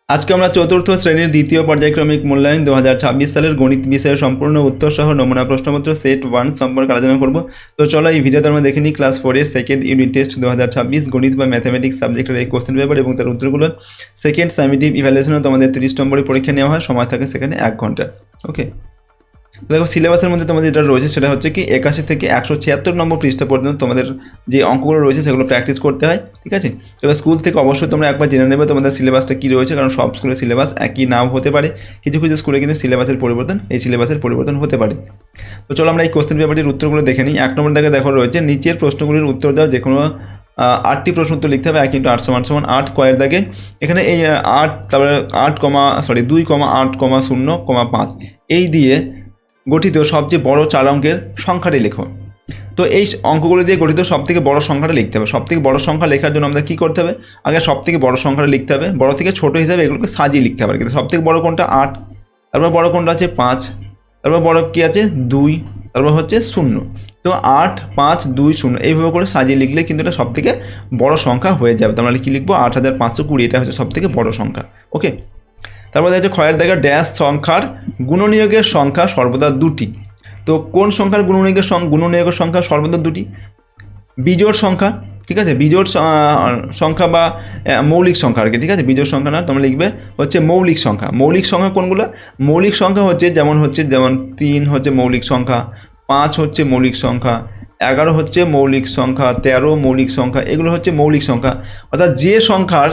আজকে আমরা চতুর্থ শ্রেণীর দ্বিতীয় পর্যায়ক্রমিক মূল্যায়ন 2026 সালের গণিত বিষয়ের সম্পূর্ণ উত্তর সহ নমুনা প্রশ্নপত্র সেট 1 সম্পর্কে আলোচনা করব। তো চলো এই ভিডিওতে আমরা দেখে নিই ক্লাস 4-এর সেকেন্ড ইউনিট টেস্ট 2026 গণিত বা ম্যাথামেটিক্স সাবজেক্টের এই কোশ্চেন পেপার এবং তার উত্তরগুলো। সেকেন্ড সামেটিভ ইভ্যালুয়েশনে তোমাদের 30 নম্বরের পরীক্ষা নেওয়া হয়, সময় থাকে সেখানে 1 ঘন্টা। ওকে, দেখো সিলেবাসের মধ্যে তোমাদের যেটা রয়েছে সেটা হচ্ছে কি 81 থেকে 176 নম্বর পৃষ্ঠা পর্যন্ত তোমাদের যে অঙ্কগুলো রয়েছে সেগুলো প্র্যাকটিস করতে হয়, ঠিক আছে। এবার স্কুল থেকে অবশ্যই তোমরা একবার জেনে নেবে তোমাদের সিলেবাসটা কী রয়েছে, কারণ সব স্কুলের সিলেবাস একই নাও হতে পারে, কিছু কিছু স্কুলে কিন্তু সিলেবাসের পরিবর্তন হতে পারে। তো চলো আমরা এই কোশ্চেন পেপারটির উত্তরগুলো দেখে নিই। 1 নম্বর দাগে দেখো রয়েছে নিচের প্রশ্নগুলির উত্তর দাও, যে কোনো 8টি প্রশ্ন উত্তর লিখতে হবে। 1 × 8 = 8 কয়ের দাগে এখানে এই 8 তারপরে 2,0,5 এই দিয়ে গঠিত সবচেয়ে বড় 4 অঙ্কের সংখ্যাটি লেখো। তো এই অঙ্কগুলো দিয়ে গঠিত সবথেকে বড় সংখ্যাটা লিখতে হবে। সবথেকে বড় সংখ্যা লেখার জন্য আমাদের কী করতে হবে, আগে সবথেকে বড় সংখ্যাটা লিখতে হবে, বড় থেকে ছোট হিসাবে এগুলোকে সাজিয়ে লিখতে হবে। কিন্তু সবথেকে বড় কোনটা 8, তারপর বড় কোনটা আছে 5, তারপর বড় কী আছে 2, তারপর হচ্ছে 0। তো 8, 5, 2, 0 এইভাবে করে সাজিয়ে লিখলে কিন্তু এটা সবথেকে বড় সংখ্যা হয়ে যাবে। তাহলে কী লিখবো 8520, এটা হচ্ছে সবথেকে বড় সংখ্যা। ওকে, তারপর দেখা যাচ্ছে ক্ষয়ের দাগের ড্যাশ সংখ্যার গুণনীয়কের সংখ্যা সর্বদা 2টি। তো কোন সংখ্যার গুণনীয়কের সংখ্যা সর্বদা 2টি? বিজোড় সংখ্যা, ঠিক আছে, বিজোড় সংখ্যা বা মৌলিক সংখ্যা আর কি, ঠিক আছে। বিজোড় সংখ্যা না, তোমরা লিখবে হচ্ছে মৌলিক সংখ্যা। মৌলিক সংখ্যা কোনগুলো? মৌলিক সংখ্যা হচ্ছে যেমন 3 হচ্ছে মৌলিক সংখ্যা, 5 হচ্ছে মৌলিক সংখ্যা, 11 হচ্ছে মৌলিক সংখ্যা, 13 মৌলিক সংখ্যা, এগুলো হচ্ছে মৌলিক সংখ্যা। অর্থাৎ যে সংখ্যার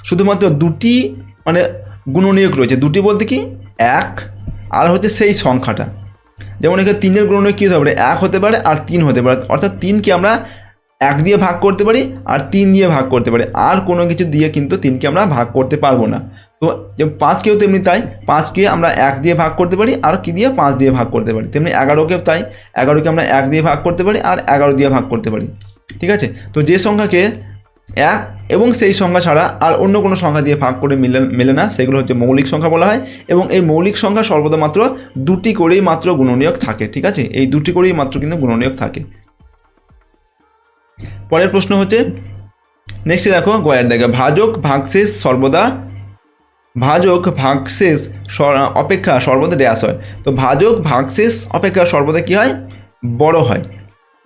শুধুমাত্র 2টি মানে গুণনীয়ক রয়েছে। 2টি বলতে কি 1 আর হচ্ছে সেই সংখ্যাটা। যেমন এখানে 3-এর গুণনীয়ক কী হতে পারে, 1 হতে পারে আর 3 হতে পারে। অর্থাৎ 3কে আমরা 1 দিয়ে ভাগ করতে পারি আর 3 দিয়ে ভাগ করতে পারি, আর কোনো কিছু দিয়ে কিন্তু 3কে আমরা ভাগ করতে পারবো না। তো 5কেও তেমনি তাই, 5কে আমরা 1 দিয়ে ভাগ করতে পারি আর কি দিয়ে 5 দিয়ে ভাগ করতে পারি। তেমনি 11কেও তাই, 11কে আমরা 1 দিয়ে ভাগ করতে পারি আর 11 দিয়ে ভাগ করতে পারি, ঠিক আছে। তো যে সংখ্যাকে 1 এবং সেই সংখ্যা ছাড়া আর অন্য কোনো সংখ্যা দিয়ে ভাগ করে মেলে না, সেগুলো হচ্ছে মৌলিক সংখ্যা বলা হয়। এবং এই মৌলিক সংখ্যা সর্বদা মাত্র 2টি করেই মাত্র গুণনীয়ক থাকে, ঠিক আছে। এই 2টি করেই মাত্র কিন্তু গুণনীয়ক থাকে। পরের প্রশ্ন হচ্ছে নেক্সটে দেখো গয়ের দাগে ভাজক ভাগশেষ অপেক্ষা সর্বদা ড্যাশ হয়। তো ভাজক ভাগশেষ অপেক্ষা সর্বদা কী হয়, বড় হয়,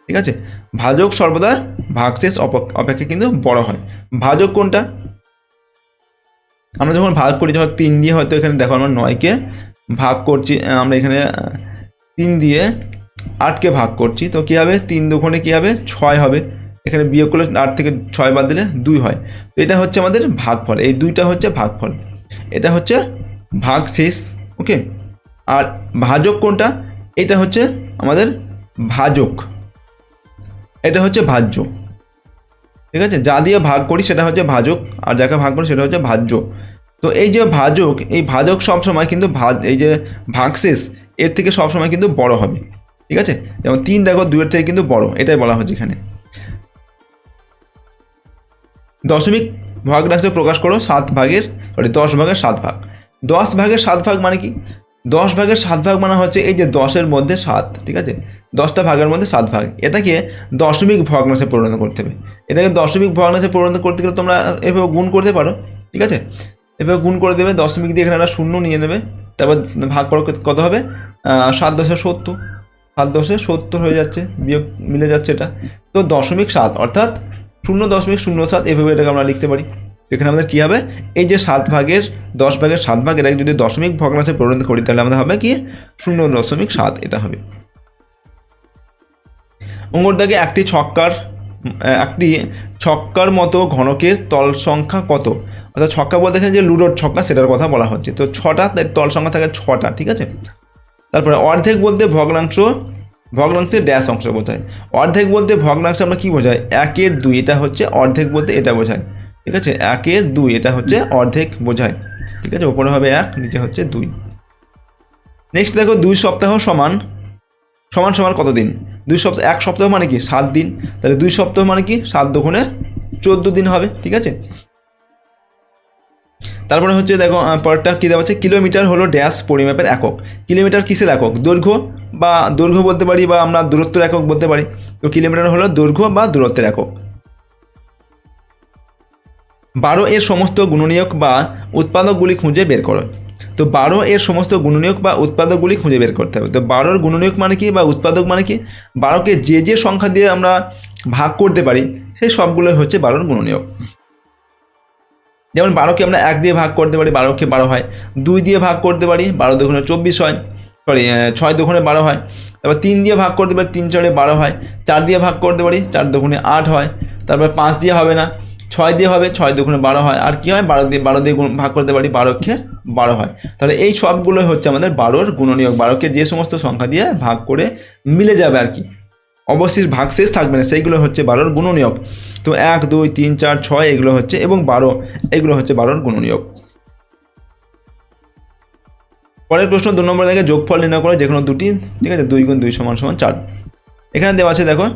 ঠিক আছে। ভাজক সর্বদা ভাগশেষ অপেক্ষা কিন্তু বড় হয়। ভাজক কোনটা? আমরা যখন ভাগ করি, যখন 3 দিয়ে, হয়তো এখানে দেখো আমরা 9কে ভাগ করছি, আমরা এখানে 3 দিয়ে 8কে ভাগ করছি, তো কী হবে 3 দুগুণে কী হবে 6 হবে। এখানে বিয়োগ করলে 8 থেকে 6 বাদ দিলে 2 হয়। তো এটা হচ্ছে আমাদের ভাগফল, এই 2টা হচ্ছে ভাগফল, এটা হচ্ছে ভাগশেষ। ওকে, আর ভাজক কোনটা? এটা হচ্ছে আমাদের ভাজক, এটা হচ্ছে ভাজ্য, ঠিক আছে। যা দিয়ে ভাগ করি সেটা হচ্ছে ভাজক, আর যাকে ভাগ করি সেটা হচ্ছে ভাজ্য। তো এই যে ভাজক, এই ভাজক সবসময় কিন্তু এই যে ভাগশেষ এর থেকে সবসময় কিন্তু বড় হবে, ঠিক আছে। যেমন 3 দেখো 2-এর থেকে কিন্তু বড়, এটাই বলা হচ্ছে এখানে। দশমিক ভগ্নাংশে প্রকাশ করো 10 ভাগের 7 ভাগ। 10 ভাগের 7 ভাগ মানে কি? 10 ভাগের 7 ভাগ মানে হচ্ছে এই যে 10-এর মধ্যে 7, ঠিক আছে। 10টা ভাগের মধ্যে 7 ভাগ, এটাকে দশমিক ভগ্নাংশে পরিণত করতে হবে। এটাকে দশমিক ভগ্নাংশে পরিণত করতে গেলে তোমরা এভাবে গুণ করতে পারো, ঠিক আছে। এভাবে গুণ করে দেবে, দশমিক দিয়ে এখানে একটা 0 নিয়ে নেবে, তারপর ভাগ করো, কত হবে 7 × 10 = 70, 7 × 10 = 70 হয়ে যাচ্ছে, বিয়োগ মিলে যাচ্ছে এটা। তো 0.7 অর্থাৎ 0.07 এভাবে এটাকে আমরা লিখতে পারি। এখানে আমাদের কী হবে, এই যে 7 ভাগের 10 ভাগের 7 ভাগ, এটাকে যদি দশমিক ভগ্নাংশে পরিণত করি তাহলে আমাদের হবে কি 0.7 এটা হবে। অঙ্গর দাগে একটি ছক্কার মতো ঘনকের তল সংখ্যা কত? অর্থাৎ ছক্কা বলতে এখানে যে লুডোর ছক্কা সেটার কথা বলা হচ্ছে। তো 6টা তল সংখ্যা থাকে 6টা, ঠিক আছে। তারপরে অর্ধেক বলতে ভগ্নাংশের ড্যাশ অংশ বোঝায়। অর্ধেক বলতে ভগ্নাংশে আমরা কী বোঝাই, 1/2, এটা হচ্ছে অর্ধেক বলতে এটা বোঝায়, ঠিক আছে। 1/2 এটা হচ্ছে অর্ধেক বোঝায়, ঠিক আছে। ওপরে হবে 1, নিচে হচ্ছে 2। নেক্সট দেখো 2 সপ্তাহ সমান কত দিন? 2 সপ্তাহ, 1 সপ্তাহ মানে কি 7 দিন, তাহলে 2 সপ্তাহ মানে কি 7 দুগুণে 14 দিন হবে, ঠিক আছে। তারপরে হচ্ছে দেখো পরেরটা কী দেওয়া আছে, কিলোমিটার হলো ড্যাশ পরিমাপের একক। কিলোমিটার কিসের একক? দৈর্ঘ্য বলতে পারি, বা আমরা দূরত্বের একক বলতে পারি। তো কিলোমিটার হলো দৈর্ঘ্য বা দূরত্বের একক। 12 এর সমস্ত গুণনীয়ক বা উৎপাদকগুলি খুঁজে বের করো। তো 12 এর সমস্ত গুণনীয়ক বা উৎপাদকগুলি খুঁজে বের করতে হবে। তো 12 গুণনীয়ক মানে কি বা উৎপাদক মানে কি? 12কে যে সংখ্যা দিয়ে আমরা ভাগ করতে পারি সেই সবগুলো হচ্ছে 12 গুণনীয়ক। যেমন 12কে আমরা 1 দিয়ে ভাগ করতে পারি, 12কে 12 হয়। 2 দিয়ে ভাগ করতে পারি, 12 দুগুণে 24 হয়, 6 দুগুণে 12 হয়। তারপর 3 দিয়ে ভাগ করতে পারি, 3 4 12 হয়। 4 দিয়ে ভাগ করতে পারি, 4 দুগুণে 8 হয়। তারপর 5 দিয়ে হবে না, 6 দিয়ে হবে, 6 দুগুণে 12 হয়। আর কি হয়, 12 দিয়ে ভাগ করতে পারি, 12কে 12 হয়। তাহলে এই সবগুলো হচ্ছে আমাদের 12 গুণনীয়ক। 12কে যে সমস্ত সংখ্যা দিয়ে ভাগ করে মিলে যাবে আর কি, অবশেষ ভাগশেষ থাকবে না, সেইগুলো হচ্ছে 12 গুণনীয়ক। তো 1 2 3 4 6 এগুলো হচ্ছে, এবং 12 এগুলো হচ্ছে 12 গুণনীয়ক। পরের প্রশ্ন 2 নম্বর থেকে যোগফল নির্ণয় করে যে কোনো দুটি, ঠিক আছে। 2 গুণ 2 সমান 4। এখানে দেওয়া আছে, দেখো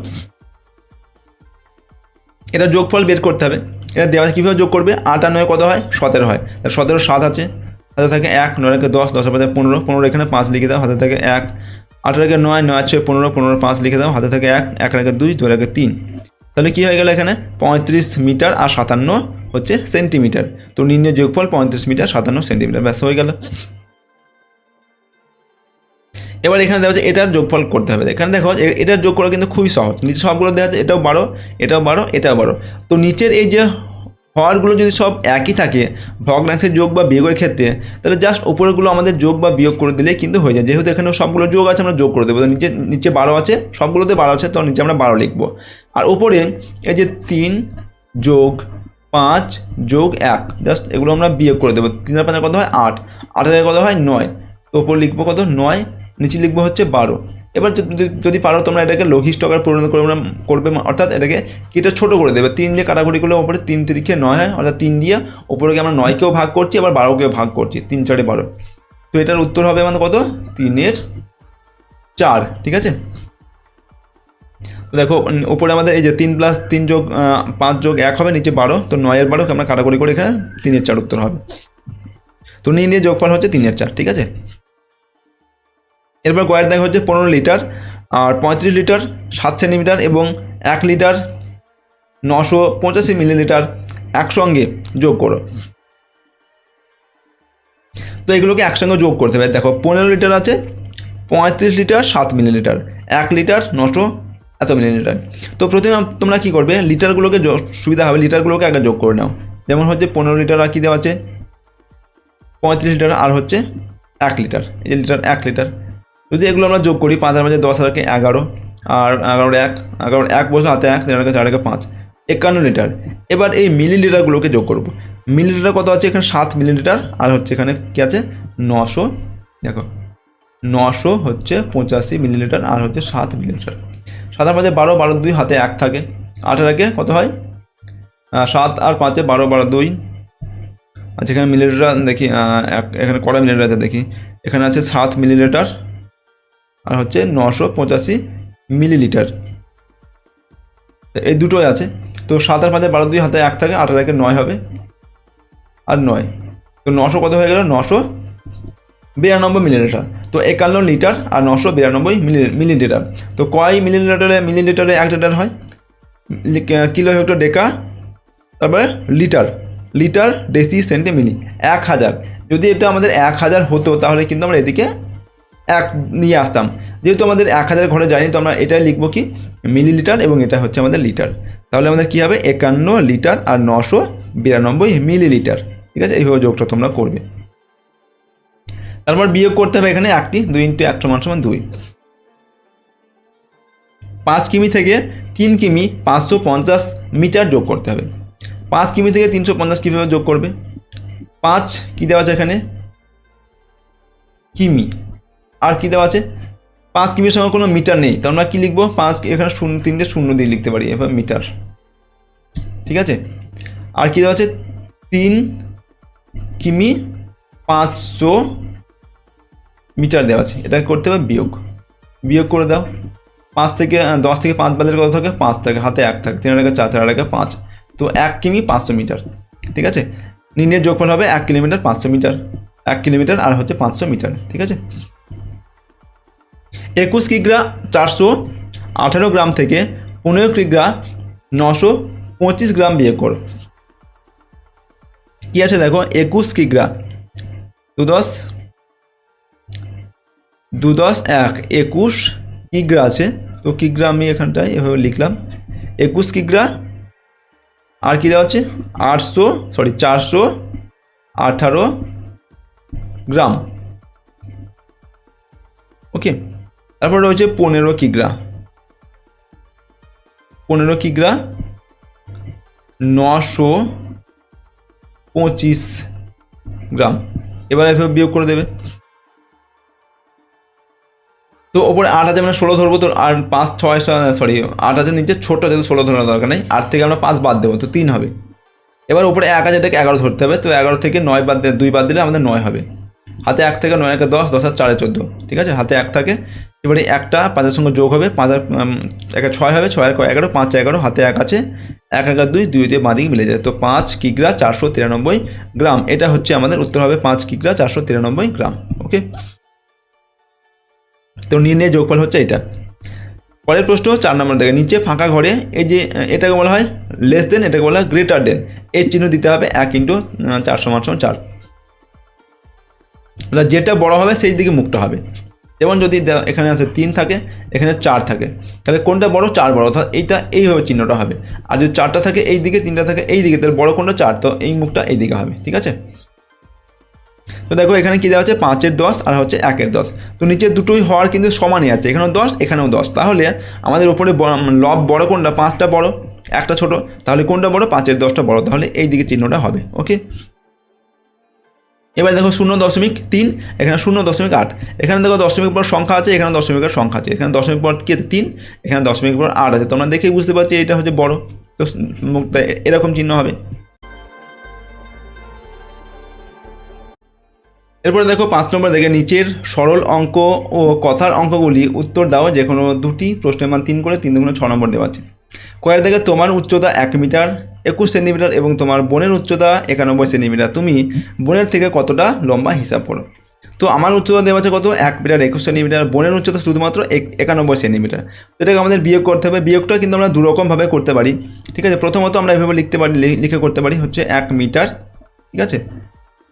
এটা যোগফল বের করতে হবে। এটা দেওয়া আছে, কীভাবে যোগ করবে? 8 আর 9 কত হয়? 17 হয়। তার 17 7 আছে, হাতে থাকে 1, 9 একে 10, 10 5 15, 15 এখানে 5 লিখে দাও, হাতে থাকে 1, 8 একে 9, 9 6 15, 15 5 লিখে দাও, হাতে থাকে 1, 1 একে 2, 2 একে 3। তাহলে কী হয়ে গেল? এখানে 35 মিটার আর 57 হচ্ছে সেন্টিমিটার। তো নির্ণয় যোগফল 35 মিটার 57 সেন্টিমিটার, ব্যাস হয়ে গেল। এবার এখানে দেওয়া আছে এটার যোগফল করতে হবে। এখানে দেখো এটার যোগ করা কিন্তু খুবই সহজ। নিচে সবগুলো দেওয়া আছে, এটাও 12, এটাও 12, এটাও 12। তো নিচের এই যে হরগুলো যদি সব একই থাকে ভগ্নাংশের যোগ বা বিয়োগের ক্ষেত্রে, তাহলে জাস্ট উপরেগুলো আমাদের যোগ বা বিয়োগ করে দিলেই কিন্তু হয়ে যায়। যেহেতু এখানে সবগুলো যোগ আছে, আমরা যোগ করে দেবো। তো নিচে 12 আছে, সবগুলোতে 12 আছে, তো নিচে আমরা 12 লিখবো। আর উপরে এই যে 3 যোগ 5 যোগ 1, জাস্ট এগুলো আমরা বিয়োগ করে দেবো। 3 আর 5 কত হয়? 8, 8 এর কত হয়? 9। তো উপরে লিখবো কত? 9, নিচে লিখবো হচ্ছে 12। এবার যদি পারো তোমরা এটাকে লঘিষ্ঠ আকার পরিণত করবে, অর্থাৎ এটাকে কেটে ছোটো করে দেবে। 3 দিয়ে কাটাকুটি করলে ওপরে 3 3 9 হয়, অর্থাৎ 3 দিয়ে ওপরে আমরা 9কেও ভাগ করছি, আবার 12কেও ভাগ করছি, 3 4 12। তো এটার উত্তর হবে আমাদের কত? 3 এর 4, ঠিক আছে। দেখো উপরে আমাদের এই যে 3 + 3 যোগ 5 যোগ 1 হবে, নিচে 12, তো 9 এর 12কে আমরা কাটাকুটি করে এখানে 3 এর 4 উত্তর হবে। তো নিয়ে যোগফল হচ্ছে 3 এর 4, ঠিক আছে। এরপর গয়ের দেখা হচ্ছে 15 লিটার আর 35 লিটার 7 সেন্টিমিটার এবং 1 লিটার 985 মিলিলিটার একসঙ্গে যোগ করো। তো এগুলোকে একসঙ্গে যোগ করতে হবে। দেখো 15 লিটার আছে, 35 লিটার 7 মিলিলিটার, 1 লিটার 900 এত মিলিলিটার। তো প্রথমে তোমরা কী করবে, লিটারগুলোকে সুবিধা হবে, লিটারগুলোকে আগে যোগ করে নাও। যেমন হচ্ছে 15 লিটার আর কী দেওয়া আছে? 35 লিটার আর হচ্ছে 1 লিটার, এই লিটার 1 লিটার। যদি এগুলো আমরা যোগ করি, 5 আর 5 10 আর 11, আর 11 1, 11 1 বসে হাতে 1, 3 4 5, 51 লিটার। এবার এই মিলিলিটারগুলোকে যোগ করব। মিলিলিটার কত আছে? এখানে 7 মিলিলিটার, আর হচ্ছে এখানে কী আছে? 900, দেখো 900 হচ্ছে 85 মিলিলিটার, আর হচ্ছে 7 মিলিলিটার। 7 আর 5 12, 12 2 হাতে 1 থাকে, 8 আর 1 কত হয়? 7 আর 5 12, 12 2। আচ্ছা এখানে মিলিলিটার দেখি, এখানে কটা মিলিলিটার আছে দেখি। এখানে আছে 7 মিলিলিটার আর হচ্ছে 985 মিলিলিটার, এই দুটোই আছে। তো 7 আর 5 12 2 হাতে 1 থাকে, 8 আর 1 9 হবে, আর 9। তো 900 কত হয়ে গেল? 992 মিলিলিটার। তো 51 লিটার আর 992 মিলিলিটার। তো কয় মিলিলিটারে 1 লিটার হয়? কিলো হেক্টর ডেকা, তারপরে litre, litre deci centi milli, 1000। যদি এটা আমাদের 1000 হতো তাহলে কিন্তু আমরা এদিকে 1 নিয়ে আসতাম। যেহেতু আমাদের 1000 ঘরে যায়নি, তো আমরা এটাই লিখবো কি? মিলিলিটার, এবং এটা হচ্ছে আমাদের লিটার। তাহলে আমাদের কী হবে? 51 লিটার আর 992 মিলিলিটার, ঠিক আছে। এইভাবে যোগটা তোমরা করবে। তারপর বিয়োগ করতে হবে এখানে 1টি, 2 × 1 = 2। 5 কিমি থেকে 3 কিমি 550 মিটার যোগ করতে হবে। 5 কিমি থেকে 350 কীভাবে যোগ করবে? 5 কী দেওয়া আছে এখানে? কিমি। আর কী দেওয়া আছে? 5 কিমির সঙ্গে কোনো মিটার নেই, তো আমরা কী লিখবো? 5 এখানে 3টে শূন্য দিয়ে লিখতে পারি, এভাবে মিটার, ঠিক আছে। আর কী দেওয়া আছে? 3 কিমি 500 মিটার দেওয়া আছে। এটা করতে হবে বিয়োগ করে দাও। 5 থেকে 10 থেকে 5 বাদের কত থাকে? 5 থাকে, হাতে 1 থাকে, 3 আর 1 4, 4 আর 1 5। তো 1 কিমি 500 মিটার, ঠিক আছে। নির্ণয়ের যোগফল হবে 1 কিলোমিটার 500 মিটার, 1 কিলোমিটার আর হচ্ছে 500 মিটার, ঠিক আছে। 21 কিগ্রা 418 গ্রাম থেকে 15 কিগ্রা 925 গ্রাম বিয়োগ করো। কী আছে দেখো 21 কিগ্রা, 2×1 21 কিগ্রা আছে। তো কিগ্রা আমি এখানটায় এভাবে লিখলাম 21 কিগ্রা, আর কী দেওয়া হচ্ছে 418 গ্রাম। ওকে, তারপর রয়েছে 15 কিগ্রা, 925 গ্রাম। এবার এভাবে বিয়োগ করে দেবে। তো ওপরে 8 আছে মানে 16 ধরবো, তো আর 5 6 8 আছে নিচে ছোটো আছে, 16 ধরার দরকার নেই, 8 থেকে আমরা 5 বাদ দেবো, তো 3 হবে। এবার উপরে 1 আছে, এটাকে 11 ধরতে হবে, তো 11 থেকে 9 বাদ 2 বাদ দিলে আমাদের 9 হবে। হাতে 1 থেকে 9 10, 10 আর 4 14, ঠিক আছে, হাতে 1 থাকে। এবারে একটা 5-এর সঙ্গে যোগ হবে, 5 আর 1 6 হবে, 6 আর 11, 5 11, হাতে 1 আছে, 1 1 2, 2 দিয়ে বাঁ দিকে মিলে যায়। তো 5 কিগ্রা 493 গ্রাম, এটা হচ্ছে আমাদের উত্তর হবে 5 কিগ্রা 493 গ্রাম। ওকে, তো নির্ণয় যোগফল হচ্ছে এটা। পরের প্রশ্ন 4 নম্বর দেখে, নিচে ফাঁকা ঘরে এই যে এটাকে বলা হয় লেস দেন, এটাকে বলা হয় গ্রেটার দেন, এর চিহ্ন দিতে হবে 1 × 4 = 4। যেটা বড় হবে সেই দিকে মুখটা হবে। যেমন যদি এখানে আছে 3 থাকে, এখানে 4 থাকে, তাহলে কোনটা বড়? 4 বড়, অর্থাৎ এইটা এইভাবে চিহ্নটা হবে। আর যদি 4টা থাকে এই দিকে, 3টা থাকে এই দিকে, তাহলে বড় কোনটা? 4, তো এই মুখটা এই দিকে হবে, ঠিক আছে। তো দেখো এখানে কী দেওয়া আছে 5-এর 10 আর হচ্ছে 1-এর 10, তো নিচের দুটোই হওয়ার কিন্তু সমানই আছে, এখানেও 10 এখানেও 10, তাহলে আমাদের উপরে লব বড় কোনটা? 5টা বড়, 1টা ছোট, তাহলে কোনটা বড়? 5-এর 10টা বড়, তাহলে এই দিকে চিহ্নটা হবে। ওকে, এবার দেখো 0.3, এখানে 0.8, এখানে দেখো দশমিক পর সংখ্যা আছে, এখানে দশমিকের সংখ্যা আছে, এখানে দশমিক পর কী আছে 3, এখানে দশমিক পর 8 আছে, তোমরা দেখেই বুঝতে পারছি এটা হচ্ছে বড়, তো মুখটা এরকম চিহ্ন হবে। এরপরে দেখো 5 নম্বর দেখে, নিচের সরল অঙ্ক ও কথার অঙ্কগুলি উত্তর দাও, যে কোনো দুটি, প্রশ্নের মান 3 করে, 3 × 6 নম্বর দেওয়া আছে। কয়ের দেখে তোমার উচ্চতা 1 মিটার 21 সেন্টিমিটার এবং তোমার বোনের উচ্চতা 91 সেন্টিমিটার, তুমি বোনের থেকে কতটা লম্বা হিসাব করো। তো আমার উচ্চতা দেওয়া আছে কত? 1 মিটার 21 সেন্টিমিটার, বোনের উচ্চতা শুধুমাত্র 91 সেন্টিমিটার। এটাকে আমাদের বিয়োগ করতে হবে। বিয়োগটা কিন্তু আমরা দুরকমভাবে করতে পারি, ঠিক আছে। প্রথমত আমরা এভাবে লিখে করতে পারি, হচ্ছে 1 মিটার, ঠিক আছে,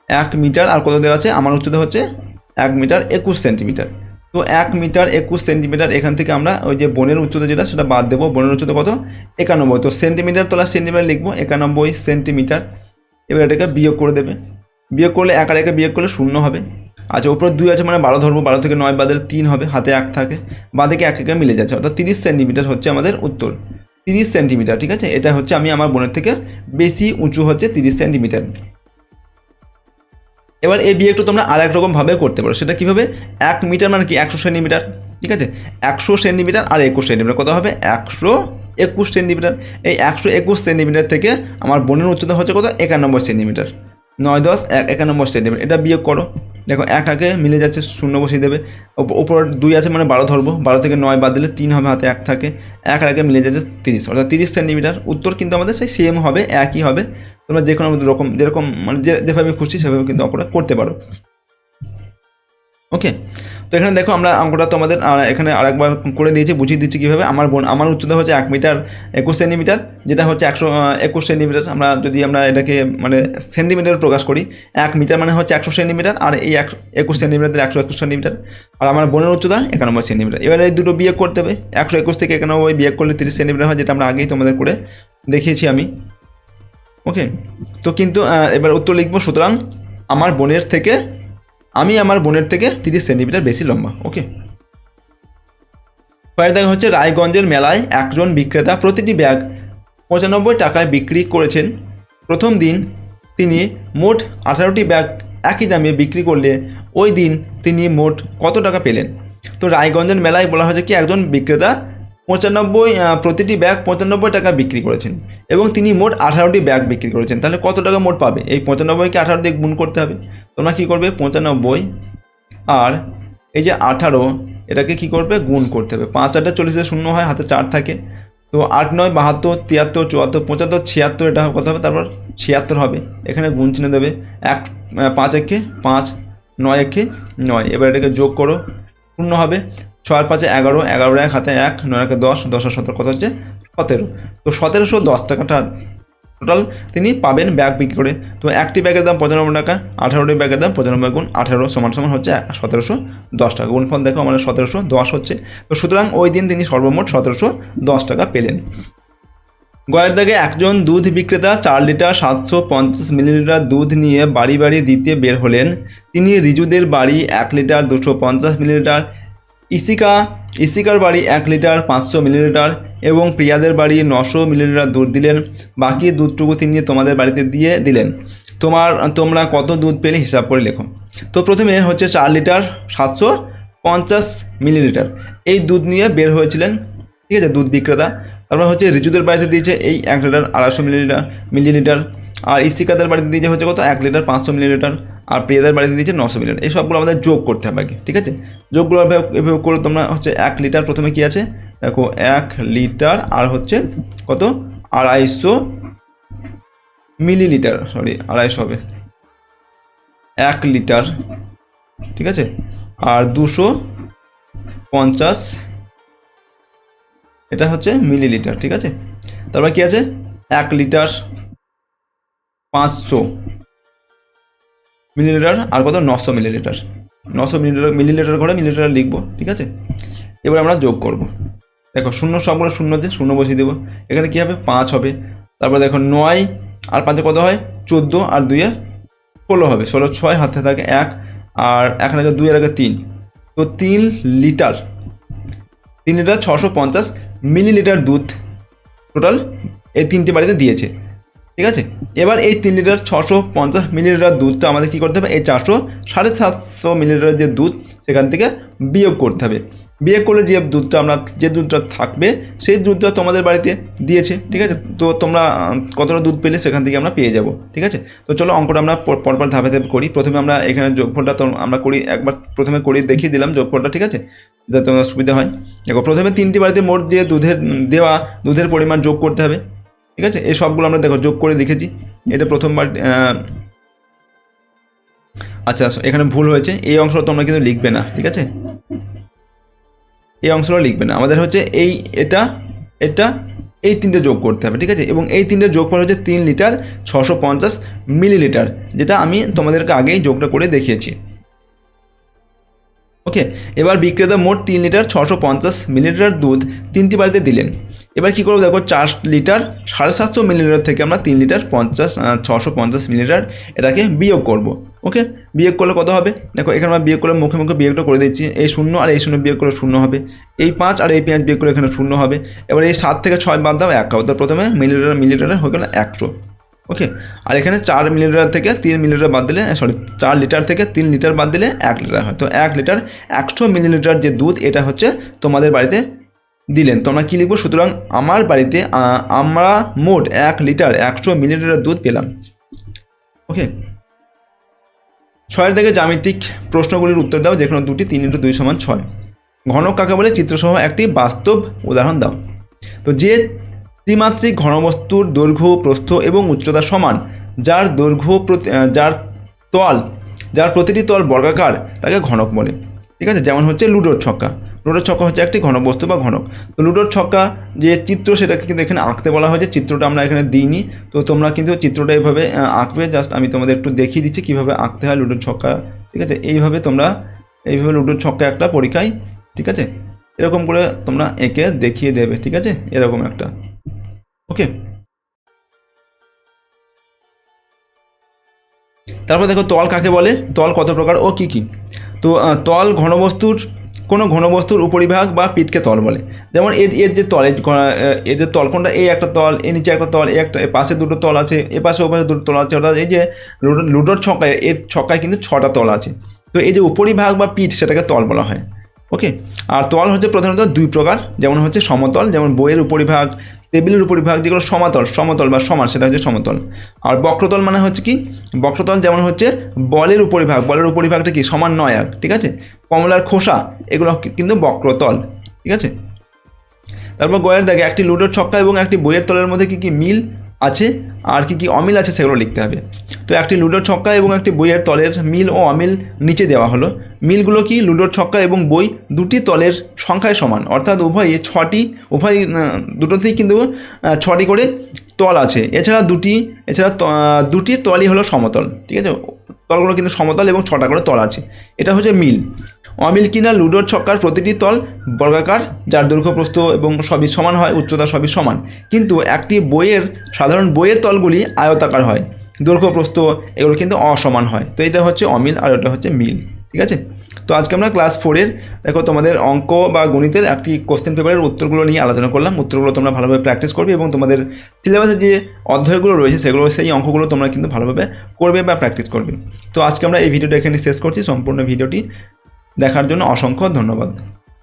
1 মিটার আর কত দেওয়া আছে? আমার উচ্চতা হচ্ছে 1 মিটার 21 সেন্টিমিটার। তো 1 মিটার 21 সেন্টিমিটার, এখান থেকে আমরা ওই যে বোনের উচ্চতা যেটা সেটা বাদ দেবো। বোনের উচ্চতা কত? 91, তো সেন্টিমিটার তোলা সেন্টিমিটার লিখবো 91 সেন্টিমিটার। এবার এটাকে বিয়োগ করে দেবে, বিয়োগ করলে 1 আর 1 বিয়োগ করলে 0 হবে। আচ্ছা, উপরে 2 আছে মানে 12 ধরবো, 12 থেকে 9 বাদ দিলে 3 হবে, হাতে 1 থাকে, বাঁদিকে 1 1 মিলে যাচ্ছে, অর্থাৎ 30 সেন্টিমিটার হচ্ছে আমাদের উত্তর। 30 সেন্টিমিটার, ঠিক আছে, এটা হচ্ছে আমি আমার বোনের থেকে বেশি উঁচু হচ্ছে 30 সেন্টিমিটার। এবার এই বিয়োগটা তোমরা আর এক রকমভাবে করতে পারো। সেটা কীভাবে? 1 মিটার মানে কি 100 সেন্টিমিটার, ঠিক আছে, 100 সেন্টিমিটার আর 21 সেন্টিমিটার কত হবে? 121 সেন্টিমিটার। এই 121 সেন্টিমিটার থেকে আমার বোনের উচ্চতা হচ্ছে কত? 91 সেন্টিমিটার। 9 10 1 91 সেন্টিমিটার, এটা বিয়োগ করো। দেখো 1 আগে মিলে যাচ্ছে, 0 বসিয়ে দেবে। ওপর 2 আছে মানে 12 ধরবো, 12 থেকে 9 বাদ দিলে 3 হবে, হাতে 1 থাকে, 1 আর 1 মিলে যাচ্ছে 30, অর্থাৎ 30 সেন্টিমিটার। উত্তর কিন্তু আমাদের সেই সেম হবে, একই হবে। তোমরা যে কোনো রকম যেরকম মানে যেভাবে খুশি সেভাবে কিন্তু অঙ্কটা করতে পারো। ওকে, তো এখানে দেখো আমরা অঙ্কটা তোমাদের এখানে আরেকবার করে দিয়েছি, বুঝিয়ে দিচ্ছি কীভাবে। আমার উচ্চতা হচ্ছে 1 মিটার 21 সেন্টিমিটার, যেটা হচ্ছে 121 সেন্টিমিটার। আমরা যদি আমরা এটাকে মানে সেন্টিমিটার প্রকাশ করি, 1 মিটার মানে হচ্ছে 100 সেন্টিমিটার, আর এই 21 সেন্টিমিটার 121 সেন্টিমিটার, আর আমার বোনের উচ্চতা 91 সেন্টিমিটার। এবার এই দুটো বিয়োগ করতে হবে, 121 থেকে 91 বিয়োগ করলে 30 সেন্টিমিটার হয়, যেটা আমরা আগেই তোমাদের করে দেখিয়েছি আমি। ওকে, তো কিন্তু এবার উত্তর লিখবো, সুতরাং আমি আমার বোনের থেকে 30 সেন্টিমিটার বেশি লম্বা। ওকে, পরের দেখা হচ্ছে, রায়গঞ্জের মেলায় একজন বিক্রেতা প্রতিটি ব্যাগ 95 টাকায় বিক্রি করেছেন। প্রথম দিন তিনি মোট 18টি ব্যাগ একই দামে বিক্রি করলে ওই দিন তিনি মোট কত টাকা পেলেন। তো রায়গঞ্জের মেলায় বলা হয়েছে কি একজন বিক্রেতা প্রতিটি ব্যাগ 95 টাকা বিক্রি করেছেন এবং তিনি মোট 18টি ব্যাগ বিক্রি করেছেন, তাহলে কত টাকা মোট পাবে? এই 95কে 18 দিয়ে গুণ করতে হবে। তোমরা কী করবে? 95 আর এই যে 18, এটাকে কী করবে? গুণ করতে হবে। 5 8 40 0 হয়, হাতে 4 থাকে, তো 8 9 72 73 74 75 76, এটা কত হবে? তারপর 76 হবে, এখানে গুণ চিহ্ন দেবে। 5 1 5 9 1 9, এবার এটাকে যোগ করো, 0 হবে। 6 5 11 11 1 হাতে 1 9 1 10 10 আর 17 কত হচ্ছে? 17। তো 1710 টাকাটা টোটাল তিনি পাবেন ব্যাগ বিক্রি করে। তো একটি ব্যাগের দাম 95 টাকা, 18টি ব্যাগের দাম 95 গুণ 18 সমান হচ্ছে 1710 টাকা। গুণফল দেখো আমাদের 1710 হচ্ছে। তো সুতরাং ওই দিন তিনি সর্বমোট 1710 টাকা পেলেন। গয়ের দাগে একজন দুধ বিক্রেতা 4 লিটার 750 মিলিলিটার দুধ নিয়ে বাড়ি বাড়ি দিতে বের হলেন। তিনি রিজুদের বাড়ি 1 লিটার 250 মিলিলিটার, ইসিকার বাড়ি 1 লিটার 500 মিলিলিটার এবং প্রিয়াদের বাড়ি 900 মিলিলিটার দুধ দিলেন। বাকি দুধটুকু তিনি তোমাদের বাড়িতে দিয়ে দিলেন। তোমরা কত দুধ পেলে হিসাব করে লেখো। তো প্রথমে হচ্ছে 4 লিটার 750 মিলিলিটার এই দুধ নিয়ে বের হয়েছিলেন, ঠিক আছে, দুধ বিক্রেতা। তারপর হচ্ছে রিজুদের বাড়িতে দিয়েছে এই 1 লিটার 250 মিলিলিটার, আর ইসিকাদের বাড়িতে দিয়েছে হচ্ছে কত 1 লিটার 500 মিলিলিটার, আর প্রিয়াদের বাড়িতে দিয়েছে 900 মিলিলিটার। এই সবগুলো আমাদের যোগ করতে হবে আগে, ঠিক আছে। যোগগুলো এভাবে করে তোমরা হচ্ছে 1 লিটার প্রথমে কী আছে দেখো 1 লিটার আর হচ্ছে কত 250 মিলিলিটার, সরি 250 হবে 1 লিটার, ঠিক আছে, আর 250 এটা হচ্ছে মিলিলিটার, ঠিক আছে। তারপর কি আছে 1 লিটার 500 মিলিলিটার আর কত 900 মিলিলিটার, 900 মিলিলিটার করে মিলিলিটার লিখবো, ঠিক আছে। এবার আমরা যোগ করব। দেখো শূন্য সবগুলো শূন্যতে শূন্য বসিয়ে দেবো। এখানে কী হবে 5 হবে। তারপর দেখো 9 আর 5 কত হয় 14 আর 2 16 হবে, 16 6 হাতে থাকে 1 আর 1 লাগে 2 এর আগে 3, তো 3 লিটার 650 মিলিলিটার দুধ টোটাল এই 3টে বাড়িতে দিয়েছে, ঠিক আছে। এবার এই 3 লিটার 650 মিলিলিটার দুধটা আমাদের কী করতে হবে, এই 750 মিলিলিটার যে দুধ সেখান থেকে বিয়োগ করতে হবে। বিয়োগ করলে যে দুধটা থাকবে সেই দুধটা তোমাদের বাড়িতে দিয়েছে, ঠিক আছে। তো তোমরা কতটা দুধ পেলে সেখান থেকে আমরা পেয়ে যাব, ঠিক আছে। তো চলো অঙ্কটা আমরা পরপর ধাপে ধাপে করি। প্রথমে আমরা এখানে যোগফলটা তো আমরা করি, একবার প্রথমে করি দেখিয়ে দিলাম যোগফলটা, ঠিক আছে, যাতে তোমার সুবিধা হয়। দেখো প্রথমে 3টি বাড়িতে মোট যে দুধের পরিমাণ যোগ করতে হবে, ঠিক আছে। এই সবগুলো আমরা দেখো যোগ করে দেখেছি। এটা প্রথমবার আচ্ছা এখানে ভুল হয়েছে, এই অংশটা তোমরা কিন্তু লিখবে না, ঠিক আছে, এই অংশটা লিখবে না। আমাদের হচ্ছে এটা এই 3টে যোগ করতে হবে, ঠিক আছে। এবং এই 3টে যোগফল হচ্ছে 3 লিটার 650 মিলিলিটার, যেটা আমি তোমাদেরকে আগেই যোগটা করে দেখিয়েছি, ওকে। এবার বিক্রেতা মোট 3 লিটার 650 মিলিলিটার দুধ 3টি বাড়িতে দিলেন। এবার কী করবো দেখো 4 লিটার 750 মিলিলিটার থেকে আমরা 3 লিটার 650 মিলিলিটার এটাকে বিয়োগ করব, ওকে। বিয়োগ করলে কত হবে দেখো, এখানে আমরা বিয়োগ করলে মুখে মুখে বিয়োগটা করে দিচ্ছি। এই 0 আর এই 0 বিয়োগ করে 0 হবে, এই 5 আর এই 5 বিয়োগ করে এখানে 0 হবে। এবার এই 7 থেকে 6 বাদ দাও 1 হবে, তো প্রথমে মিলিলিটারে হয়ে গেল 100, ওকে। আর এখানে 4 মিলিলিটার থেকে 3 মিলিলিটার বাদ দিলে 4 লিটার থেকে 3 লিটার বাদ দিলে 1 লিটার হয়। তো 1 লিটার 100 মিলিলিটার যে দুধ এটা হচ্ছে তোমাদের বাড়িতে দিলেন। তোমরা কী লিখবো, সুতরাং আমার বাড়িতে আমরা মোট 1 লিটার 100 মিলিলিটার দুধ পেলাম, ওকে। 6 থেকে জ্যামিতিক প্রশ্নগুলির উত্তর দাও, যেখানে 2টি 3 × 2 = 6। ঘনক কাকে বলে চিত্রসহ একটি বাস্তব উদাহরণ দাও। তো যে ত্রিমাত্রিক ঘনবস্তুর দৈর্ঘ্য প্রস্থ এবং উচ্চতা সমান, যার প্রতিটি তল বর্গাকার, তাকে ঘনক বলে, ঠিক আছে। যেমন হচ্ছে লুডোর ছক্কা হচ্ছে একটি ঘনবস্তু বা ঘনক। তো লুডোর ছক্কা যে চিত্র সেটাকে কিন্তু এখানে আঁকতে বলা হয়েছে, চিত্রটা আমরা এখানে দিইনি। তো তোমরা কিন্তু চিত্রটা এইভাবে আঁকবে, জাস্ট আমি তোমাদের একটু দেখিয়ে দিচ্ছি কীভাবে আঁকতে হয় লুডোর ছক্কা, ঠিক আছে। এইভাবে লুডোর ছক্কা একটা পরীক্ষায়, ঠিক আছে, এরকম করে তোমরা এঁকে দেখিয়ে দেবে, ঠিক আছে, এরকম একটা, ওকে। তারপর দেখো তল কাকে বলে, তল কত প্রকার ও কী কী। তো তল কোনো ঘনবস্তুর উপরিভাগ বা পিঠকে তল বলে। যেমন এর যে তল, এর যে তল কোনটা, এই একটা তল, এর নিচে একটা তল, এর পাশে 2টো তল আছে, এ পাশে ও পাশে 2টো তল আছে, অর্থাৎ এই যে লুডোর ছক্কায় এর ছক্কায় কিন্তু 6টা তল আছে। তো এই যে উপরিভাগ বা পিঠ সেটাকে তল বলা হয়, ওকে। আর তল হচ্ছে প্রধানত 2 প্রকার, যেমন হচ্ছে সমতল, যেমন বইয়ের উপরিভাগ, টেবিলের উপরিভাগ যেগুলো সমতল বা সমান, সেটা হচ্ছে সমতল। আর বক্রতল মানে হচ্ছে কি, বক্রতল যেমন হচ্ছে বলের উপরিভাগটা কি সমান নয়, আর ঠিক আছে, কমলার খোসা এগুলো কিন্তু বক্রতল, ঠিক আছে। তারপর গয়ের দাগে একটি লুডোর ছক্কা এবং একটি বইয়ের তলের মধ্যে কী মিল আছে আর কি অমিল আছে সেগুলো লিখতে হবে। তো একটি লুডোর ছক্কা এবং একটি বইয়ের তলের মিল ও অমিল নিচে দেওয়া হলো। মিলগুলো কি, লুডোর ছক্কা এবং বই দুটি তলের সংখ্যায় সমান, অর্থাৎ উভয় দুটোতেই কিন্তু 6টি করে তল আছে, এছাড়া দুটির তলই হলো সমতল, ঠিক আছে, তলগুলো কিন্তু সমতল এবং 6টা করে তল আছে, এটা হচ্ছে মিল। অমিল কিনা লুডোর ছক্কার প্রতিটি তল বর্গাকার, যার দৈর্ঘ্য প্রস্থ এবং সবই সমান হয়, উচ্চতা সবই সমান, কিন্তু একটি সাধারণ বইয়ের তলগুলি আয়তাকার হয়, দৈর্ঘ্য প্রস্থ এগুলো কিন্তু অসমান হয়। তো এটা হচ্ছে অমিল আর এটা হচ্ছে মিল, ঠিক আছে। তো আজকে আমরা ক্লাস 4-এর দেখো তোমাদের অঙ্ক বা গণিতের একটি কোশ্চেন পেপারের উত্তরগুলো নিয়ে আলোচনা করলাম। উত্তরগুলো তোমরা ভালোভাবে প্র্যাকটিস করবে এবং তোমাদের সিলেবাসে যে অধ্যায়গুলো রয়েছে সেই অঙ্কগুলো তোমরা কিন্তু ভালোভাবে করবে বা প্র্যাকটিস করবে। তো আজকে আমরা এই ভিডিওটা এখানে শেষ করছি। সম্পূর্ণ ভিডিওটি দেখার জন্য অসংখ্য ধন্যবাদ।